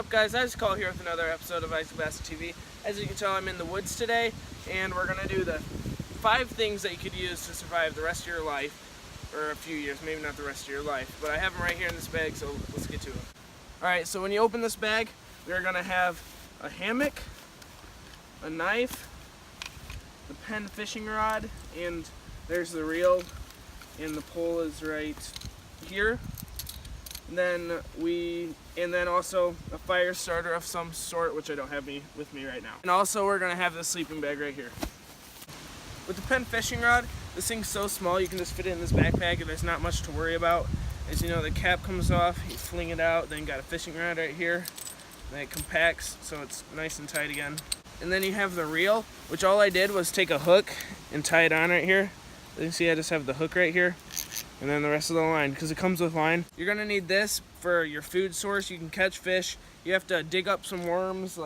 up, guys? Call here with another episode of Isaac Bassett TV. As you can tell, I'm in the woods today, and we're going to do the 5 things that you could use to survive the rest of your life, or a few years, maybe not the rest of your life, but I have them right here in this bag, so let's get to them. Alright, so when you open this bag, we're going to have a hammock, a knife, the Penn fishing rod, and there's the reel, and the pole is right here. And then also a fire starter of some sort, which I don't have with me right now. And also we're gonna have this sleeping bag right here. With the Penn fishing rod, this thing's so small you can just fit it in this backpack and there's not much to worry about. As you know, the cap comes off, you fling it out, then you got a fishing rod right here. Then it compacts so it's nice and tight again. And then you have the reel, which all I did was take a hook and tie it on right here. You can see I just have the hook right here. And then the rest of the line, because it comes with line. You're gonna need this for your food source. You can catch fish. You have to dig up some worms,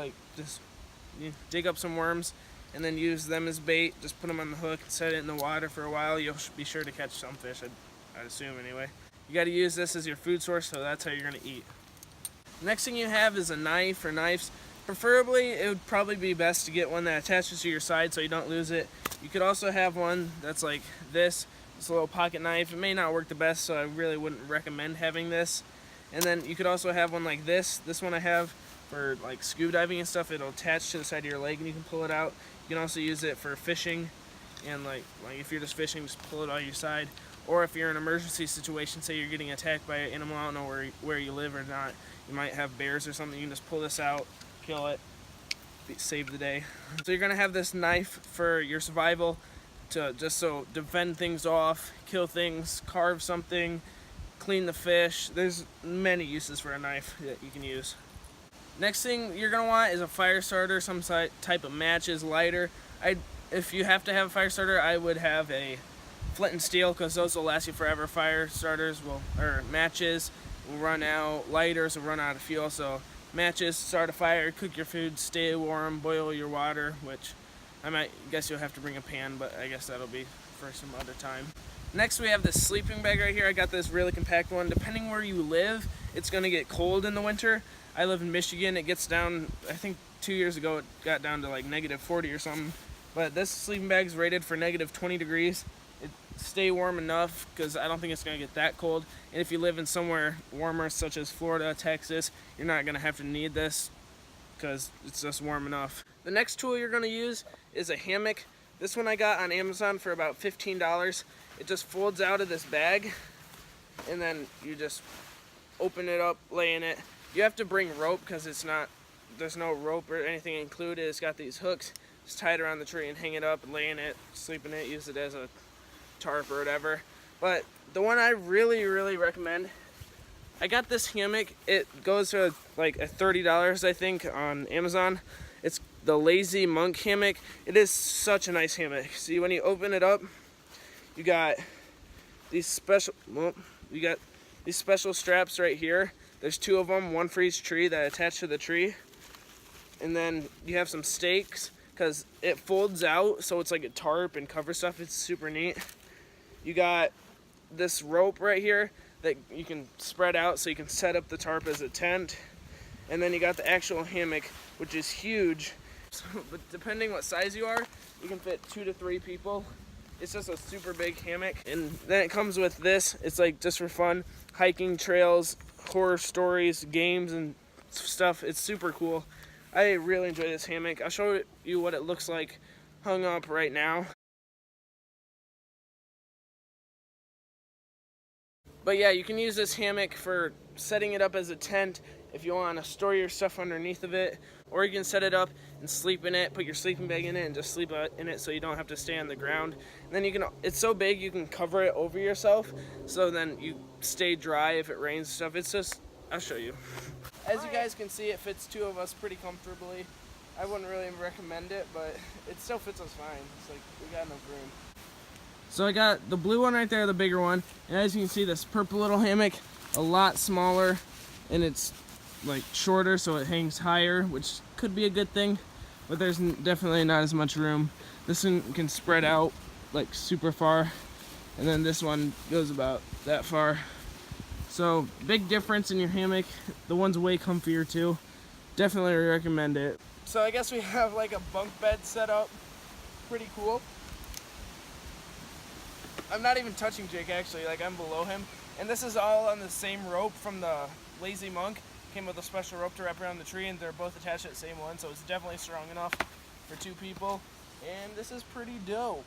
dig up some worms and then use them as bait. Just put them on the hook and set it in the water for a while. You'll be sure to catch some fish, I'd assume anyway. You gotta use this as your food source, so that's how you're gonna eat. Next thing you have is a knife or knives. Preferably, it would probably be best to get one that attaches to your side so you don't lose it. You could also have one that's like this. It's a little pocket knife. It may not work the best, so I really wouldn't recommend having this. And then you could also have one like this. This one I have for like scuba diving and stuff. It'll attach to the side of your leg and you can pull it out. You can also use it for fishing, and like if you're just fishing, just pull it on your side. Or if you're in an emergency situation, say you're getting attacked by an animal, I don't know where you live or not. You might have bears or something. You can just pull this out, kill it, save the day. So you're gonna have this knife for your survival, to defend things off, kill things, carve something, clean the fish. There's many uses for a knife that you can use. Next thing you're gonna want is a fire starter, some type of matches, lighter. If you have to have a fire starter, I would have a flint and steel, because those will last you forever. Fire starters or matches will run out, lighters will run out of fuel, so matches, start a fire, cook your food, stay warm, boil your water, which I guess you'll have to bring a pan, but I guess that'll be for some other time. Next we have this sleeping bag right here. I got this really compact one. Depending where you live, it's gonna get cold in the winter. I live in Michigan. It gets down, I think 2 years ago it got down to like -40 or something. But this sleeping bag is rated for -20 degrees. It stay warm enough because I don't think it's gonna get that cold. And if you live in somewhere warmer such as Florida, Texas, you're not gonna have to need this because it's just warm enough. The next tool you're gonna use is a hammock. This one I got on Amazon for about $15. It just folds out of this bag, and then you just open it up, lay in it. You have to bring rope because there's no rope or anything included. It's got these hooks. Just tie it around the tree and hang it up, lay in it, sleep in it, use it as a tarp or whatever. But the one I really, really recommend, I got this hammock. It goes for like $30, I think, on Amazon. It's the Lazy Monk hammock. It is such a nice hammock. See, when you open it up, you got these special straps right here. There's 2 of them, one for each tree that attach to the tree. And then you have some stakes because it folds out, so it's like a tarp and cover stuff. It's super neat. You got this rope right here that you can spread out so you can set up the tarp as a tent. And then you got the actual hammock, which is huge. But depending what size you are, you can fit 2 to 3 people. It's just a super big hammock. And then it comes with this. It's like just for fun, hiking trails, horror stories, games and stuff. It's super cool. I really enjoy this hammock. I'll show you what it looks like hung up right now. But yeah, you can use this hammock for setting it up as a tent if you want to store your stuff underneath of it, or you can set it up and sleep in it, put your sleeping bag in it and just sleep in it so you don't have to stay on the ground. And then it's so big you can cover it over yourself, so then you stay dry if it rains and stuff. It's just, I'll show you. As you guys can see, it fits 2 of us pretty comfortably. I wouldn't really recommend it, but it still fits us fine. It's like we got enough room. So I got the blue one right there, the bigger one, and as you can see, this purple little hammock, a lot smaller, and it's like shorter, so it hangs higher, which could be a good thing, but there's definitely not as much room. This one can spread out like super far, and then this one goes about that far. So big difference in your hammock. The one's way comfier too. Definitely recommend it. So I guess we have like a bunk bed set up. Pretty cool. I'm not even touching Jake actually, like I'm below him. And this is all on the same rope from the Lazy Monk. Came with a special rope to wrap around the tree, and they're both attached to the same one, so it's definitely strong enough for 2 people. And this is pretty dope.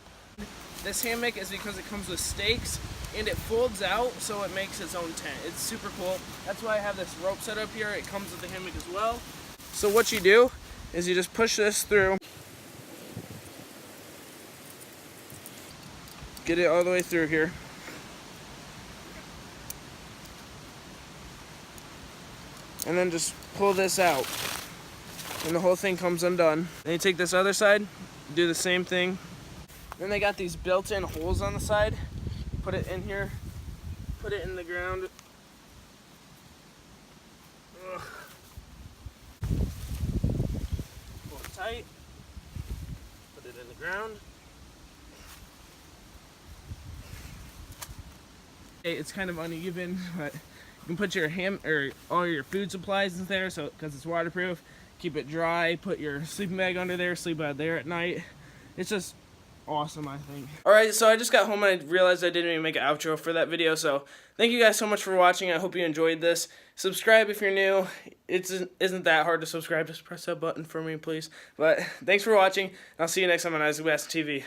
This hammock is because it comes with stakes and it folds out so it makes its own tent. It's super cool. That's why I have this rope set up here. It comes with the hammock as well. So what you do is you just push this through. Get it all the way through here. And then just pull this out. And the whole thing comes undone. Then you take this other side, do the same thing. Then they got these built-in holes on the side. Put it in here, put it in the ground. Ugh. Pull it tight, put it in the ground. It's kind of uneven, but you can put your all your food supplies in there, so because it's waterproof. Keep it dry. Put your sleeping bag under there. Sleep out there at night. It's just awesome, I think. Alright, so I just got home and I realized I didn't even make an outro for that video, so thank you guys so much for watching. I hope you enjoyed this. Subscribe if you're new. It isn't that hard to subscribe. Just press that button for me, please. But thanks for watching. I'll see you next time on Isaac Bass TV.